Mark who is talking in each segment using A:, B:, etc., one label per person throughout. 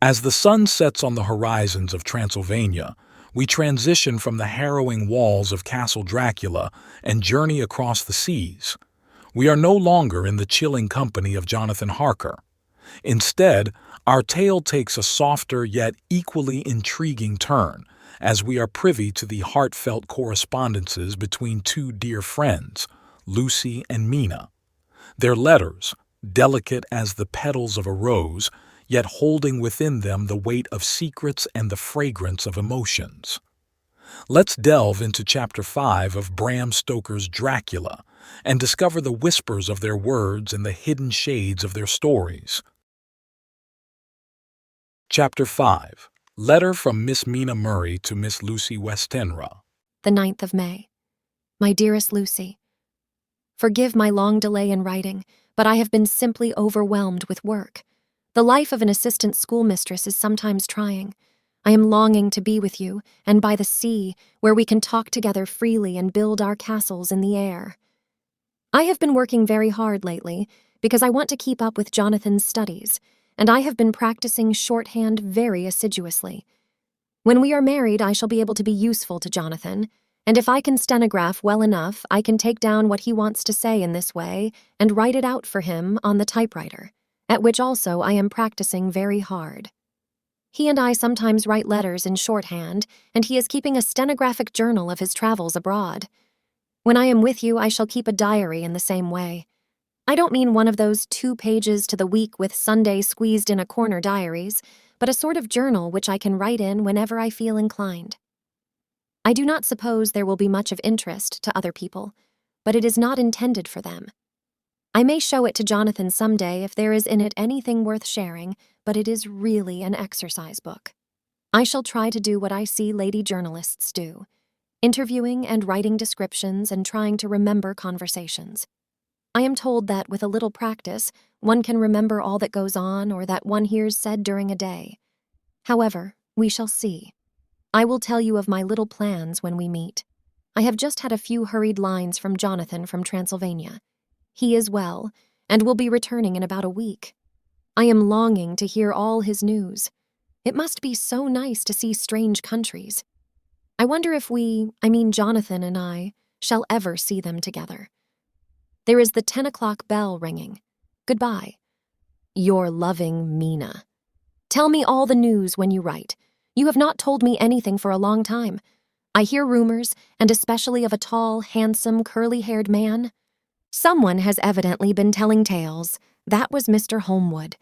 A: As the sun sets on the horizons of Transylvania, we transition from the harrowing walls of Castle Dracula and journey across the seas. We are no longer in the chilling company of Jonathan Harker. Instead, our tale takes a softer yet equally intriguing turn as we are privy to the heartfelt correspondences between two dear friends, Lucy and Mina. Their letters, delicate as the petals of a rose, yet holding within them the weight of secrets and the fragrance of emotions. Let's delve into Chapter 5 of Bram Stoker's Dracula and discover the whispers of their words and the hidden shades of their stories. Chapter 5. Letter from Miss Mina Murray to Miss Lucy Westenra.
B: The 9th of May. My dearest Lucy, forgive my long delay in writing, but I have been simply overwhelmed with work. The life of an assistant schoolmistress is sometimes trying. I am longing to be with you, and by the sea, where we can talk together freely and build our castles in the air. I have been working very hard lately, because I want to keep up with Jonathan's studies, and I have been practicing shorthand very assiduously. When we are married, I shall be able to be useful to Jonathan, and if I can stenograph well enough, I can take down what he wants to say in this way and write it out for him on the typewriter, at which also I am practicing very hard. He and I sometimes write letters in shorthand, and he is keeping a stenographic journal of his travels abroad. When I am with you, I shall keep a diary in the same way. I don't mean one of those 2 pages to the week with Sunday squeezed in a corner diaries, but a sort of journal which I can write in whenever I feel inclined. I do not suppose there will be much of interest to other people, but it is not intended for them. I may show it to Jonathan someday if there is in it anything worth sharing, but it is really an exercise book. I shall try to do what I see lady journalists do, interviewing and writing descriptions and trying to remember conversations. I am told that with a little practice, one can remember all that goes on or that one hears said during a day. However, we shall see. I will tell you of my little plans when we meet. I have just had a few hurried lines from Jonathan from Transylvania. He is well, and will be returning in about a week. I am longing to hear all his news. It must be so nice to see strange countries. I wonder if Jonathan and I, shall ever see them together. There is the 10 o'clock bell ringing. Goodbye. Your loving Mina. Tell me all the news when you write. You have not told me anything for a long time. I hear rumors, and especially of a tall, handsome, curly-haired man. Someone has evidently been telling tales. That was Mr. Holmwood.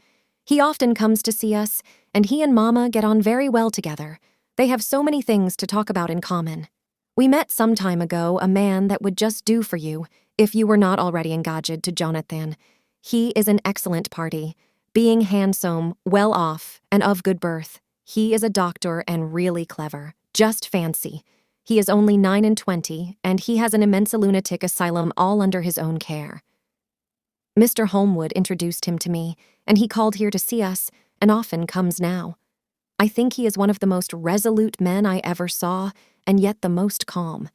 B: He often comes to see us, and he and Mama get on very well together. They have so many things to talk about in common. We met some time ago a man that would just do for you, if you were not already engaged to Jonathan. He is an excellent party, being handsome, well off, and of good birth. He is a doctor and really clever. Just fancy. He is only 29, and he has an immense lunatic asylum all under his own care. Mr. Holmwood introduced him to me, and he called here to see us, and often comes now. I think he is one of the most resolute men I ever saw, and yet the most calm.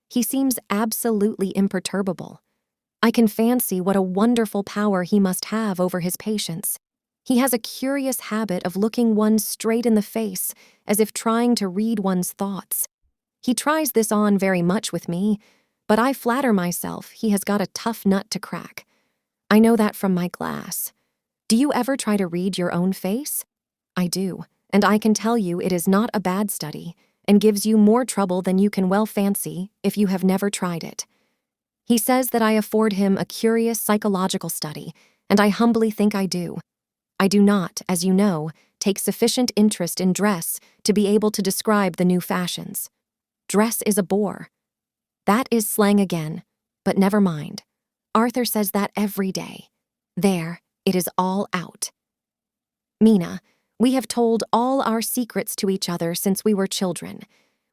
B: He seems absolutely imperturbable. I can fancy what a wonderful power he must have over his patients. He has a curious habit of looking one straight in the face, as if trying to read one's thoughts. He tries this on very much with me, but I flatter myself he has got a tough nut to crack. I know that from my glass. Do you ever try to read your own face? I do, and I can tell you it is not a bad study, and gives you more trouble than you can well fancy if you have never tried it. He says that I afford him a curious psychological study, and I humbly think I do. I do not, as you know, take sufficient interest in dress to be able to describe the new fashions. Dress is a bore. That is slang again, but never mind. Arthur says that every day. There, it is all out. Mina, we have told all our secrets to each other since we were children.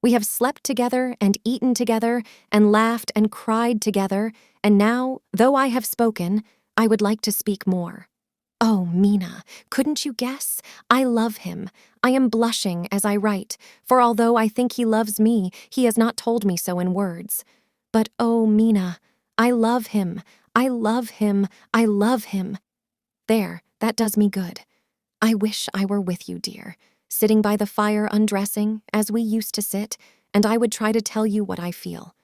B: We have slept together and eaten together and laughed and cried together, and now, though I have spoken, I would like to speak more. Oh, Mina, couldn't you guess? I love him. I am blushing as I write, for although I think he loves me, he has not told me so in words. But oh, Mina, I love him. I love him. I love him. There, that does me good. I wish I were with you, dear, sitting by the fire undressing, as we used to sit, and I would try to tell you what I feel.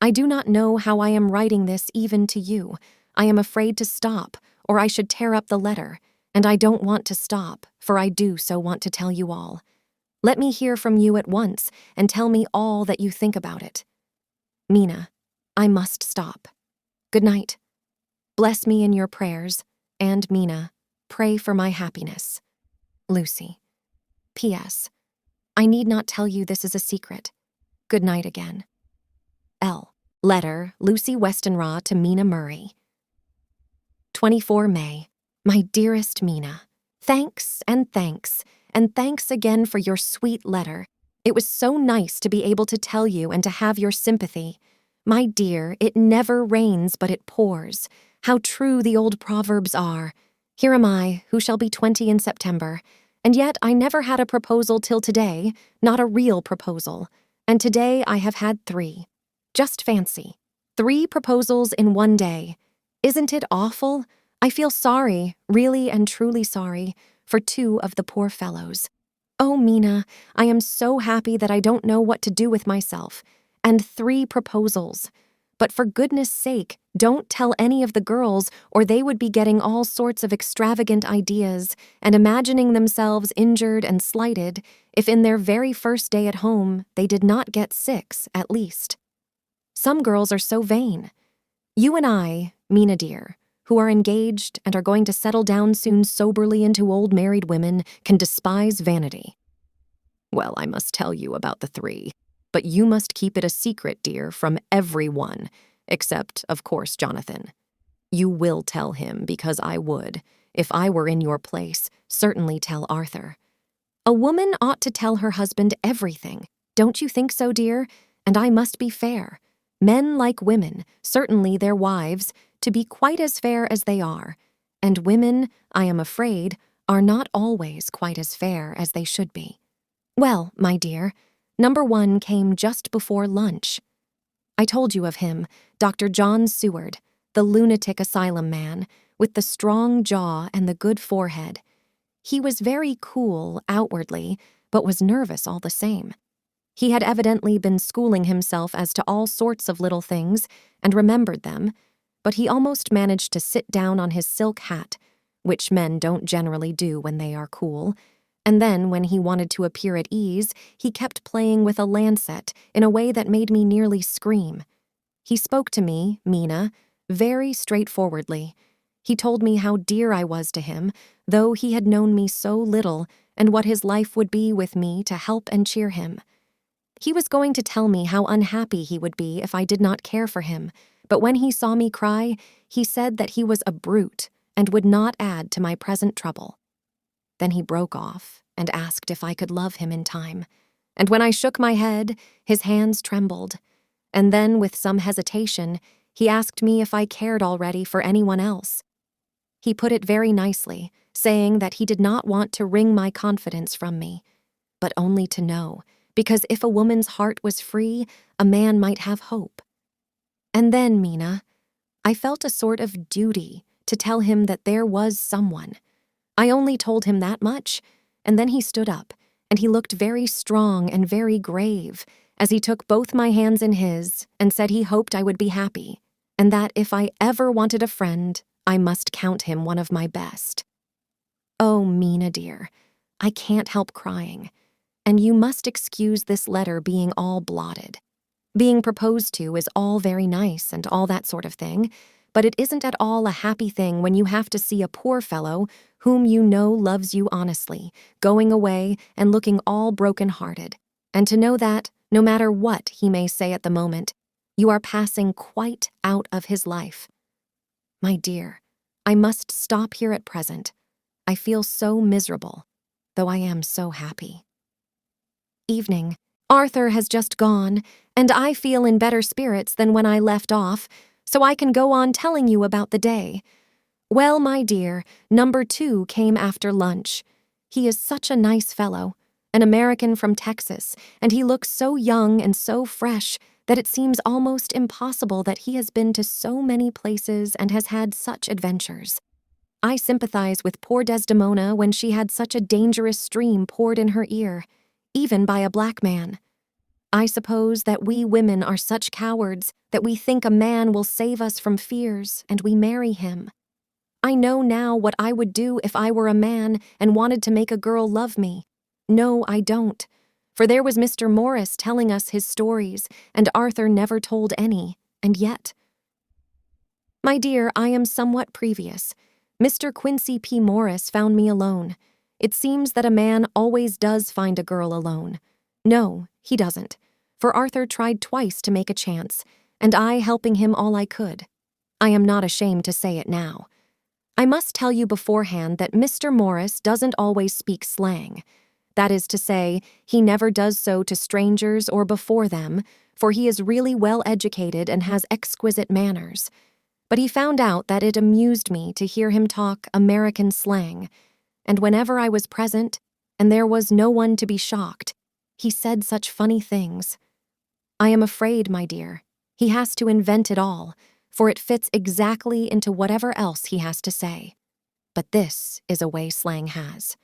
B: I do not know how I am writing this even to you. I am afraid to stop, or I should tear up the letter, and I don't want to stop, for I do so want to tell you all. Let me hear from you at once, and tell me all that you think about it. Mina, I must stop. Good night. Bless me in your prayers, and Mina, pray for my happiness. Lucy. P.S. I need not tell you this is a secret. Good night again. L. Letter, Lucy Westenra to Mina Murray. 24 May. My dearest Mina, thanks and thanks, and thanks again for your sweet letter. It was so nice to be able to tell you and to have your sympathy. My dear, it never rains but it pours. How true the old proverbs are. Here am I, who shall be 20 in September, and yet I never had a proposal till today, not a real proposal, and today I have had 3. Just fancy. 3 proposals in one day. Isn't it awful? I feel sorry, really and truly sorry, for 2 of the poor fellows. Oh, Mina, I am so happy that I don't know what to do with myself. And 3 proposals. But for goodness sake, don't tell any of the girls, or they would be getting all sorts of extravagant ideas and imagining themselves injured and slighted if in their very first day at home they did not get 6, at least. Some girls are so vain. You and I, Mina dear, who are engaged and are going to settle down soon soberly into old married women, can despise vanity. Well, I must tell you about the 3. But you must keep it a secret, dear, from everyone, except, of course, Jonathan. You will tell him, because I would, if I were in your place, certainly tell Arthur. A woman ought to tell her husband everything. Don't you think so, dear? And I must be fair. Men like women, certainly their wives, to be quite as fair as they are. And women, I am afraid, are not always quite as fair as they should be. Well, my dear, Number 1 came just before lunch. I told you of him, Dr. John Seward, the lunatic asylum man, with the strong jaw and the good forehead. He was very cool outwardly, but was nervous all the same. He had evidently been schooling himself as to all sorts of little things and remembered them, but he almost managed to sit down on his silk hat, which men don't generally do when they are cool. And then, when he wanted to appear at ease, he kept playing with a lancet in a way that made me nearly scream. He spoke to me, Mina, very straightforwardly. He told me how dear I was to him, though he had known me so little, and what his life would be with me to help and cheer him. He was going to tell me how unhappy he would be if I did not care for him, but when he saw me cry, he said that he was a brute and would not add to my present trouble. Then he broke off and asked if I could love him in time. And when I shook my head, his hands trembled. And then, with some hesitation, he asked me if I cared already for anyone else. He put it very nicely, saying that he did not want to wring my confidence from me, but only to know, because if a woman's heart was free, a man might have hope. And then, Mina, I felt a sort of duty to tell him that there was someone. I only told him that much, and then he stood up, and he looked very strong and very grave as he took both my hands in his and said he hoped I would be happy, and that if I ever wanted a friend, I must count him one of my best. Oh, Mina dear, I can't help crying, and you must excuse this letter being all blotted. Being proposed to is all very nice and all that sort of thing, but it isn't at all a happy thing when you have to see a poor fellow whom you know loves you honestly, going away and looking all broken-hearted, and to know that, no matter what he may say at the moment, you are passing quite out of his life. My dear, I must stop here at present. I feel so miserable, though I am so happy. Evening. Arthur has just gone, and I feel in better spirits than when I left off, so I can go on telling you about the day. Well, my dear, number 2 came after lunch. He is such a nice fellow, an American from Texas, and he looks so young and so fresh that it seems almost impossible that he has been to so many places and has had such adventures. I sympathize with poor Desdemona when she had such a dangerous stream poured in her ear, even by a black man. I suppose that we women are such cowards that we think a man will save us from fears and we marry him. I know now what I would do if I were a man and wanted to make a girl love me. No, I don't. For there was Mr. Morris telling us his stories, and Arthur never told any, and yet. My dear, I am somewhat previous. Mr. Quincy P. Morris found me alone. It seems that a man always does find a girl alone. No, he doesn't, for Arthur tried twice to make a chance, and I helping him all I could. I am not ashamed to say it now. I must tell you beforehand that Mr. Morris doesn't always speak slang. That is to say, he never does so to strangers or before them, for he is really well educated and has exquisite manners. But he found out that it amused me to hear him talk American slang, and whenever I was present, and there was no one to be shocked, he said such funny things. I am afraid, my dear, he has to invent it all, for it fits exactly into whatever else he has to say. But this is a way slang has.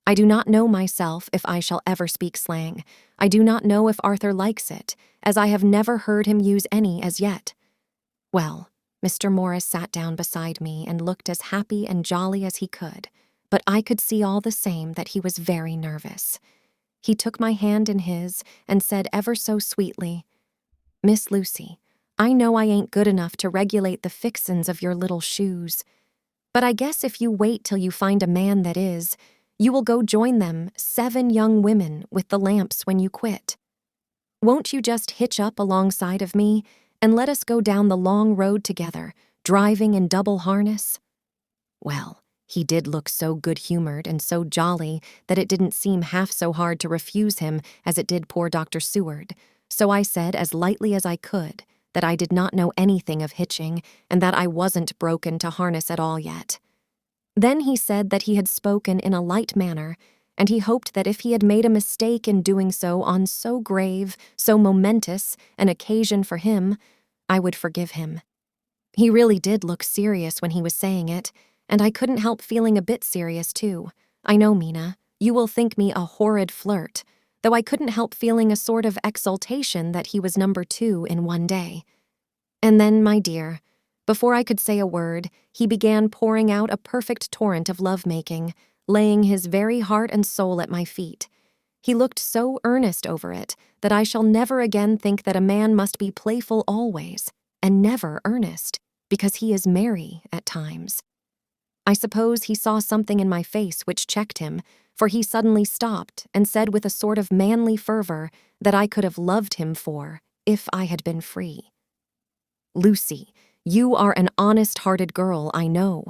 B: I do not know myself if I shall ever speak slang. I do not know if Arthur likes it, as I have never heard him use any as yet. Well, Mr. Morris sat down beside me and looked as happy and jolly as he could, but I could see all the same that he was very nervous. He took my hand in his and said ever so sweetly, "Miss Lucy, I know I ain't good enough to regulate the fixins of your little shoes, but I guess if you wait till you find a man that is, you will go join them 7 young women with the lamps when you quit. Won't you just hitch up alongside of me and let us go down the long road together, driving in double harness?" Well, he did look so good-humored and so jolly that it didn't seem half so hard to refuse him as it did poor Dr. Seward, so I said as lightly as I could that I did not know anything of hitching and that I wasn't broken to harness at all yet. Then he said that he had spoken in a light manner, and he hoped that if he had made a mistake in doing so on so grave, so momentous an occasion for him, I would forgive him. He really did look serious when he was saying it, and I couldn't help feeling a bit serious too. I know, Mina, you will think me a horrid flirt, though I couldn't help feeling a sort of exultation that he was number 2 in one day. And then, my dear, before I could say a word, he began pouring out a perfect torrent of love-making, laying his very heart and soul at my feet. He looked so earnest over it that I shall never again think that a man must be playful always, and never earnest, because he is merry at times. I suppose he saw something in my face which checked him, for he suddenly stopped and said with a sort of manly fervor that I could have loved him for, if I had been free. "Lucy, you are an honest-hearted girl, I know.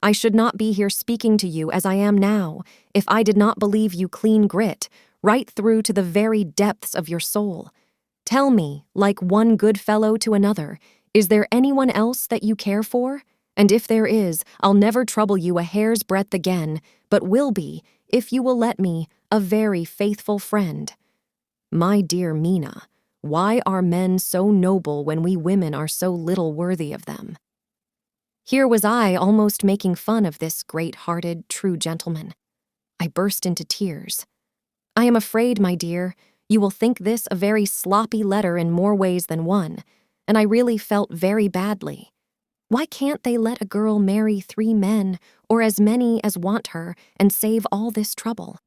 B: I should not be here speaking to you as I am now if I did not believe you clean grit, right through to the very depths of your soul. Tell me, like one good fellow to another, is there anyone else that you care for? And if there is, I'll never trouble you a hair's breadth again, but will be, if you will let me, a very faithful friend." My dear Mina, why are men so noble when we women are so little worthy of them? Here was I almost making fun of this great-hearted, true gentleman. I burst into tears. I am afraid, my dear, you will think this a very sloppy letter in more ways than one, and I really felt very badly. Why can't they let a girl marry 3 men, or as many as want her, and save all this trouble?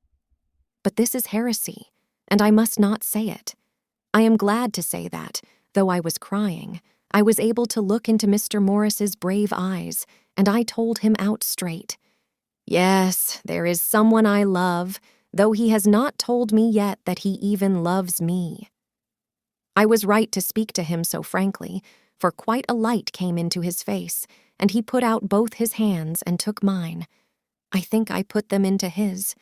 B: But this is heresy, and I must not say it. I am glad to say that, though I was crying, I was able to look into Mr. Morris's brave eyes, and I told him out straight. Yes, there is someone I love, though he has not told me yet that he even loves me. I was right to speak to him so frankly, for quite a light came into his face, and he put out both his hands and took mine. I think I put them into his,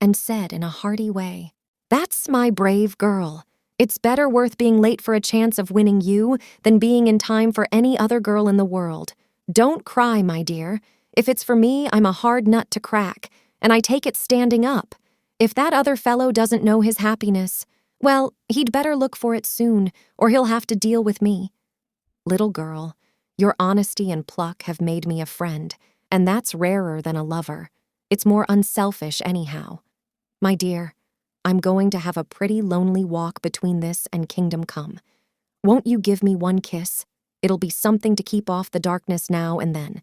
B: and said in a hearty way, "That's my brave girl. It's better worth being late for a chance of winning you than being in time for any other girl in the world. Don't cry, my dear. If it's for me, I'm a hard nut to crack, and I take it standing up. If that other fellow doesn't know his happiness, well, he'd better look for it soon, or he'll have to deal with me. Little girl, your honesty and pluck have made me a friend, and that's rarer than a lover. It's more unselfish anyhow. My dear, I'm going to have a pretty lonely walk between this and kingdom come. Won't you give me one kiss? It'll be something to keep off the darkness now and then.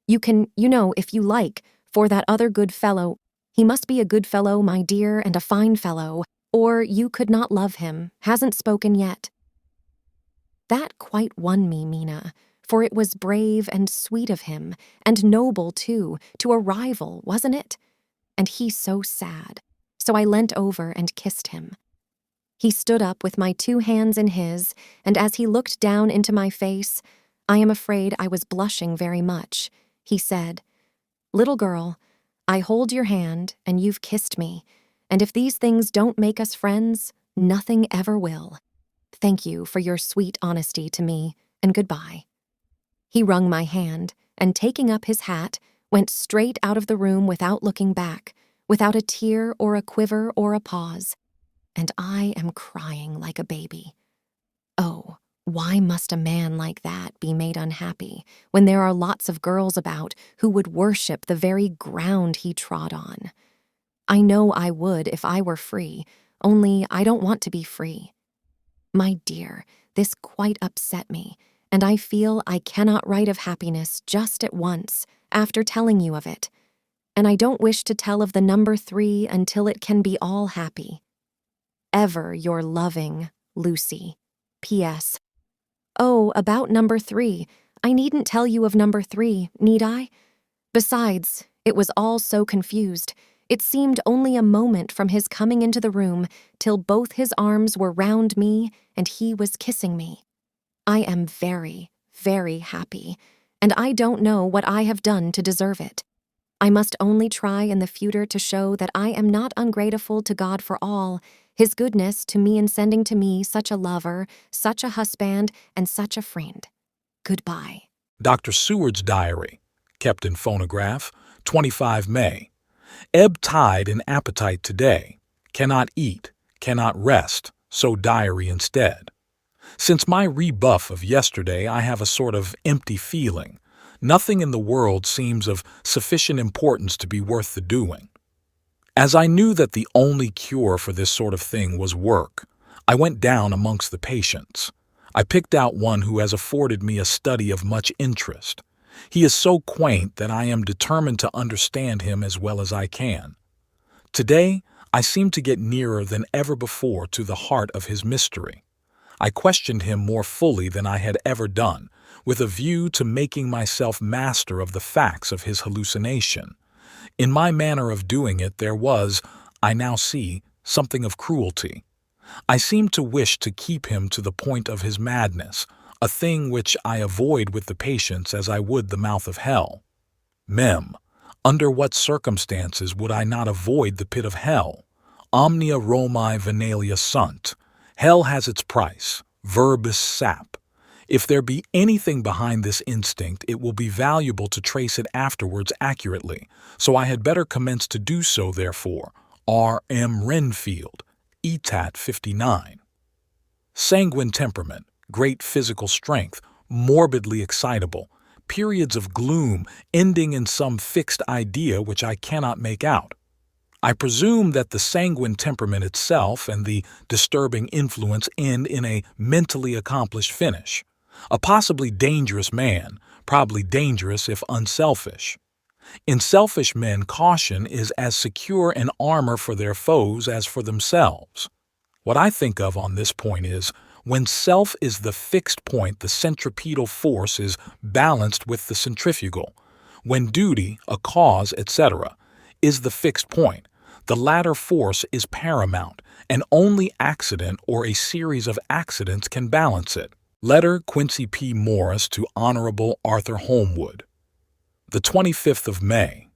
B: You can, if you like, for that other good fellow. He must be a good fellow, my dear, and a fine fellow, or you could not love him, hasn't spoken yet. That quite won me, Mina, for it was brave and sweet of him, and noble, too, to a rival, wasn't it? And he so sad. So I leant over and kissed him. He stood up with my 2 hands in his, and as he looked down into my face, I am afraid I was blushing very much. He said, "Little girl, I hold your hand, and you've kissed me, and if these things don't make us friends, nothing ever will. Thank you for your sweet honesty to me, and goodbye." He wrung my hand, and taking up his hat, went straight out of the room without looking back, without a tear or a quiver or a pause. And I am crying like a baby. Oh, why must a man like that be made unhappy when there are lots of girls about who would worship the very ground he trod on? I know I would if I were free, only I don't want to be free. My dear, this quite upset me, and I feel I cannot write of happiness just at once after telling you of it. And I don't wish to tell of the number 3 until it can be all happy. Ever your loving, Lucy. P.S. Oh, about number 3. I needn't tell you of number 3, need I? Besides, it was all so confused. It seemed only a moment from his coming into the room till both his arms were round me and he was kissing me. I am very, very happy, and I don't know what I have done to deserve it. I must only try in the future to show that I am not ungrateful to God for all his goodness to me in sending to me such a lover, such a husband, and such a friend. Goodbye.
A: Dr. Seward's diary, kept in phonograph, 25 May. Ebb tide in appetite today. Cannot eat, cannot rest, so diary instead. Since my rebuff of yesterday, I have a sort of empty feeling. Nothing in the world seems of sufficient importance to be worth the doing. As I knew that the only cure for this sort of thing was work, I went down amongst the patients. I picked out one who has afforded me a study of much interest. He is so quaint that I am determined to understand him as well as I can. Today, I seem to get nearer than ever before to the heart of his mystery. I questioned him more fully than I had ever done, with a view to making myself master of the facts of his hallucination. In my manner of doing it there was, I now see, something of cruelty. I seemed to wish to keep him to the point of his madness, a thing which I avoid with the patients as I would the mouth of hell. Mem. Under what circumstances would I not avoid the pit of hell? Omnia Romae venalia sunt. Hell has its price, verbis sap. If there be anything behind this instinct, it will be valuable to trace it afterwards accurately, so I had better commence to do so, therefore. R. M. Renfield, Etat 59. Sanguine temperament, great physical strength, morbidly excitable, periods of gloom ending in some fixed idea which I cannot make out. I presume that the sanguine temperament itself and the disturbing influence end in a mentally accomplished finish. A possibly dangerous man, probably dangerous if unselfish. In selfish men, caution is as secure an armor for their foes as for themselves. What I think of on this point is, when self is the fixed point, the centripetal force is balanced with the centrifugal. When duty, a cause, etc., is the fixed point, the latter force is paramount, and only accident or a series of accidents can balance it. Letter Quincy P. Morris to Honorable Arthur Holmwood. The 25th of May.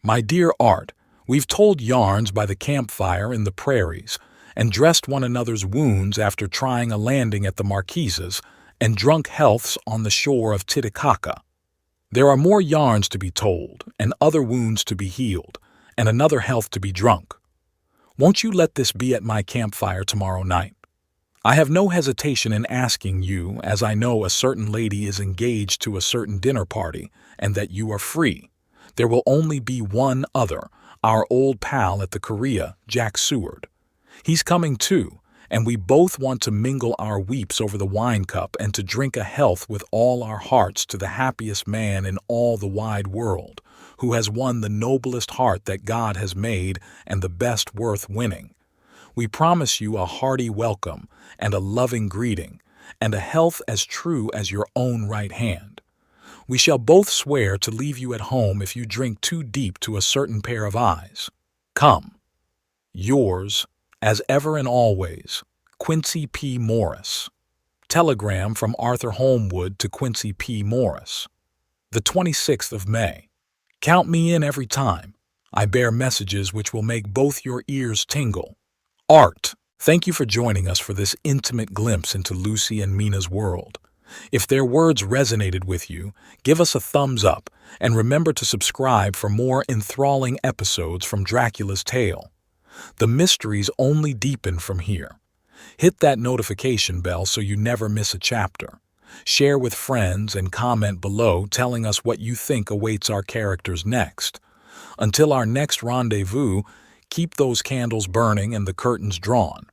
A: My dear Art, we've told yarns by the campfire in the prairies, and dressed one another's wounds after trying a landing at the Marquises, and drunk healths on the shore of Titicaca. There are more yarns to be told, and other wounds to be healed, and another health to be drunk. Won't you let this be at my campfire tomorrow night? I have no hesitation in asking you, as I know a certain lady is engaged to a certain dinner party, and that you are free. There will only be one other, our old pal at the Korea, Jack Seward. He's coming too, and we both want to mingle our weeps over the wine cup and to drink a health with all our hearts to the happiest man in all the wide world, who has won the noblest heart that God has made and the best worth winning. We promise you a hearty welcome and a loving greeting, and a health as true as your own right hand. We shall both swear to leave you at home if you drink too deep to a certain pair of eyes. Come. Yours, as ever and always, Quincy P. Morris. Telegram from Arthur Holmwood to Quincy P. Morris. The 26th of May. Count me in every time. I bear messages which will make both your ears tingle. Art. Thank you for joining us for this intimate glimpse into Lucy and Mina's world. If their words resonated with you, give us a thumbs up and remember to subscribe for more enthralling episodes from Dracula's Tale. The mysteries only deepen from here. Hit that notification bell so you never miss a chapter. Share with friends and comment below telling us what you think awaits our characters next. Until our next rendezvous, keep those candles burning and the curtains drawn.